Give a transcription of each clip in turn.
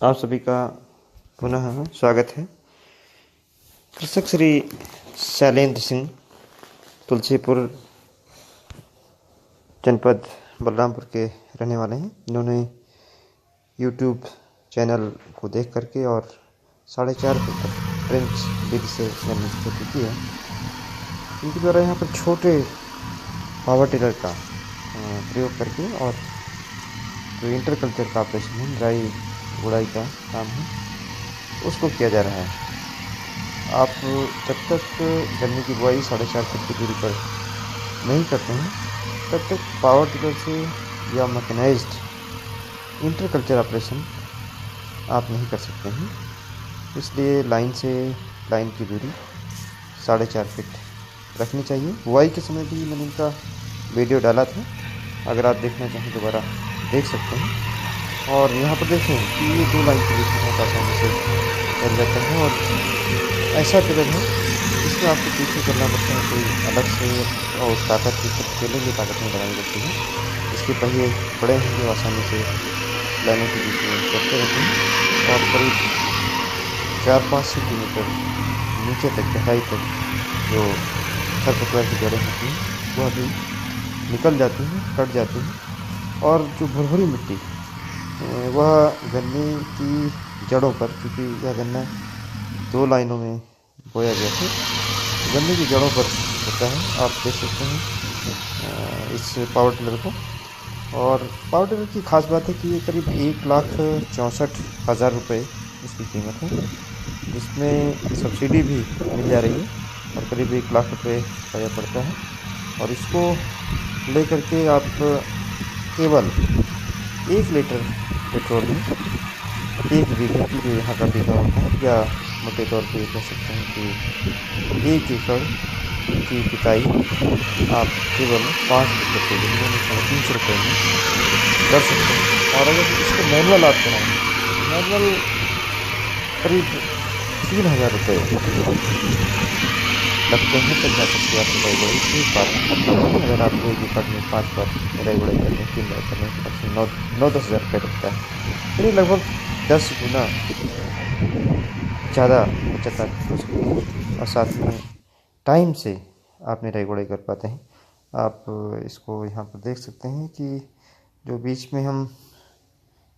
आप सभी का पुनः स्वागत है। कृषक श्री शैलेंद्र सिंह तुलसीपुर जनपद बलरामपुर के रहने वाले हैं। इन्होंने YouTube चैनल को देख करके और 4.5 फीट तक ट्रेंच विधि से गन्ने की खेती की है। इनके द्वारा यहाँ पर छोटे पावर टिलर का प्रयोग करके और जो इंटरकल्चर का ऑपरेशन है, ड्राई गुड़ाई का काम है, उसको किया जा रहा है। आप जब तक गन्ने की बुआई 4.5 फीट की दूरी पर नहीं करते हैं तब तक पावर टिलर से या मैकेनाइज्ड इंटरकल्चर ऑपरेशन आप नहीं कर सकते हैं। इसलिए लाइन से लाइन की दूरी 4.5 फीट रखनी चाहिए। बुआई के समय भी मैंने इनका वीडियो डाला था, अगर आप देखना चाहें दोबारा देख सकते हैं। और यहाँ पर देखें कि ये 2 लाइन के बीच बहुत आसानी से चल जाता है और ऐसा टिलर है जिसमें आपको पीछे करना पड़ता है, कोई अलग से और ताकत की अकेले की ताकत नहीं लगानी पड़ती है। इसके पहिए बड़े हैं जो आसानी से लाइनों के बीच में चलते रहते हैं और करीब 4-5 सेंटीमीटर नीचे तक गहराई तक जो खरपतवार की जड़ें होती हैं वह भी निकल जाती हैं, कट जाती हैं। और जो भुरभुरी मिट्टी वह गन्ने की जड़ों पर, क्योंकि यह गन्ना 2 लाइनों में बोया गया है, गन्ने की जड़ों पर होता है। आप देख सकते हैं इस पावर टिलर को। और पावर टिलर की खास बात है कि ये करीब 1,64,000 रुपये इसकी कीमत है, जिसमें सब्सिडी भी मिल जा रही है और करीब 1 लाख रुपये का यह पड़ता है। और इसको लेकर के आप केवल 1 लीटर पेट्रोल में 1 बीघे की, जो यहाँ का बीघा होता है, या मोटे तौर पे कह सकते हैं कि 1 एकड़ की जुताई आप केवल 5 लीटर तेल में 350 रुपये में कर सकते हैं। और अगर इसको मैनुअल आप कराएंगे, मैनुअल करीब 3,000 रुपये लगते हैं, तब जा सकते आप राई गुड़ाई 1 बार। अगर आप 1 एकड़ में 5 बार राई गुड़ाई कर लें, 3 बार कर लें, तो 9-10 हज़ार रुपये लगता है। यानी लगभग 10 गुना ज़्यादा बचत आपकी हो सकती है और साथ में टाइम से आपने राई गुड़ाई कर पाते हैं। आप इसको यहाँ पर देख सकते हैं कि जो बीच में हम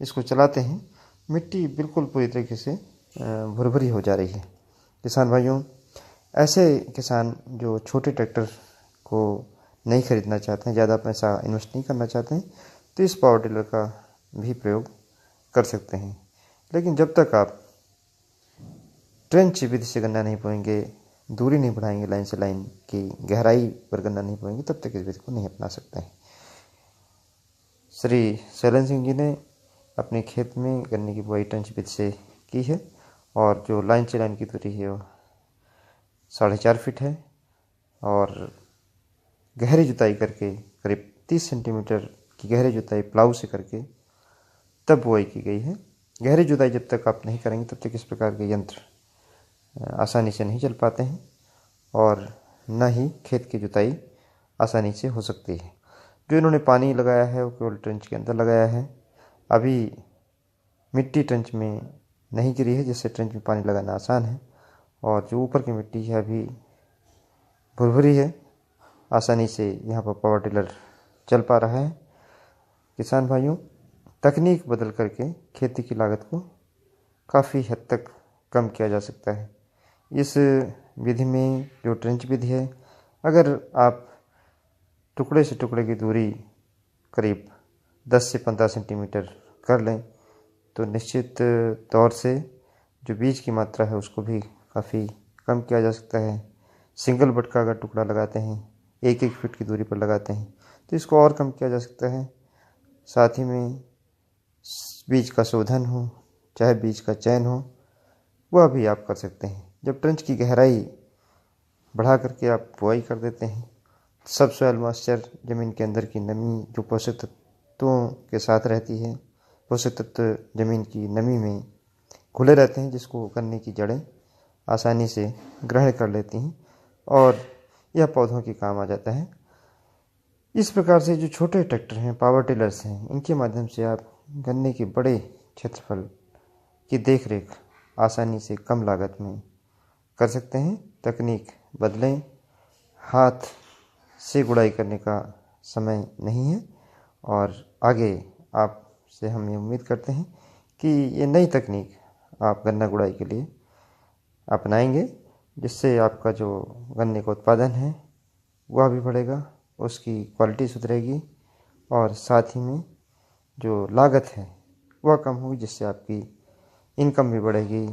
इसको चलाते हैं, मिट्टी बिल्कुल पूरी तरीके से भुरभुरी हो जा रही है। किसान भाइयों, ऐसे किसान जो छोटे ट्रैक्टर को नहीं खरीदना चाहते हैं, ज़्यादा पैसा इन्वेस्ट नहीं करना चाहते हैं, तो इस पावर टिलर का भी प्रयोग कर सकते हैं। लेकिन जब तक आप ट्रेंच विधि से गन्ना नहीं बोएंगे, दूरी नहीं बढ़ाएंगे लाइन से लाइन की गहराई पर गन्ना नहीं बोएंगे, तब तक इस विधि को नहीं अपना सकते हैं। श्री शैलेंद्र सिंह जी ने अपने खेत में गन्ने की बुआई ट्रेंच विधि से की है और जो लाइन से लाइन की दूरी है वो 4.5 फीट है और गहरी जुताई करके करीब 30 सेंटीमीटर की गहरी जुताई प्लाऊ से करके तब बुआई की गई है। गहरी जुताई जब तक आप नहीं करेंगे तब तक इस प्रकार के यंत्र आसानी से नहीं चल पाते हैं और न ही खेत की जुताई आसानी से हो सकती है। जो इन्होंने पानी लगाया है वो केवल ट्रेंच के अंदर लगाया है, अभी मिट्टी ट्रेंच में नहीं गिरी है, जिससे ट्रेंच में पानी लगाना आसान है। और जो ऊपर की मिट्टी है अभी भुरभुरी है, आसानी से यहाँ पर पावर टिलर चल पा रहा है। किसान भाइयों, तकनीक बदल करके खेती की लागत को काफ़ी हद तक कम किया जा सकता है। इस विधि में जो ट्रेंच विधि है, अगर आप टुकड़े से टुकड़े की दूरी करीब 10 से 15 सेंटीमीटर कर लें तो निश्चित तौर से जो बीज की मात्रा है उसको भी काफ़ी कम किया जा सकता है। सिंगल बट का अगर टुकड़ा लगाते हैं, 1-1 फीट की दूरी पर लगाते हैं, तो इसको और कम किया जा सकता है। साथ ही में बीज का शोधन हो, चाहे बीज का चयन हो, वह भी आप कर सकते हैं। जब ट्रेंच की गहराई बढ़ा करके आप बुआई कर देते हैं, सब सॉइल मॉइस्चर, ज़मीन के अंदर की नमी जो पोषक तत्वों के साथ रहती है, पोषक तत्व ज़मीन की नमी में घुले रहते हैं, जिसको गन्ने की जड़ें आसानी से ग्रहण कर लेती हैं और यह पौधों के काम आ जाता है। इस प्रकार से जो छोटे ट्रैक्टर हैं, पावर टिलर्स हैं, इनके माध्यम से आप गन्ने के बड़े क्षेत्रफल की देखरेख आसानी से कम लागत में कर सकते हैं। तकनीक बदलें, हाथ से गुड़ाई करने का समय नहीं है। और आगे आपसे हम ये उम्मीद करते हैं कि ये नई तकनीक आप गन्ना गुड़ाई के लिए अपनाएंगे, जिससे आपका जो गन्ने का उत्पादन है वह भी बढ़ेगा, उसकी क्वालिटी सुधरेगी और साथ ही में जो लागत है वह कम होगी, जिससे आपकी इनकम भी बढ़ेगी।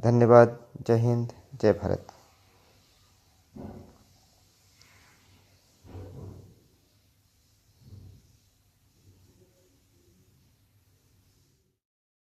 धन्यवाद। जय हिंद, जय भारत।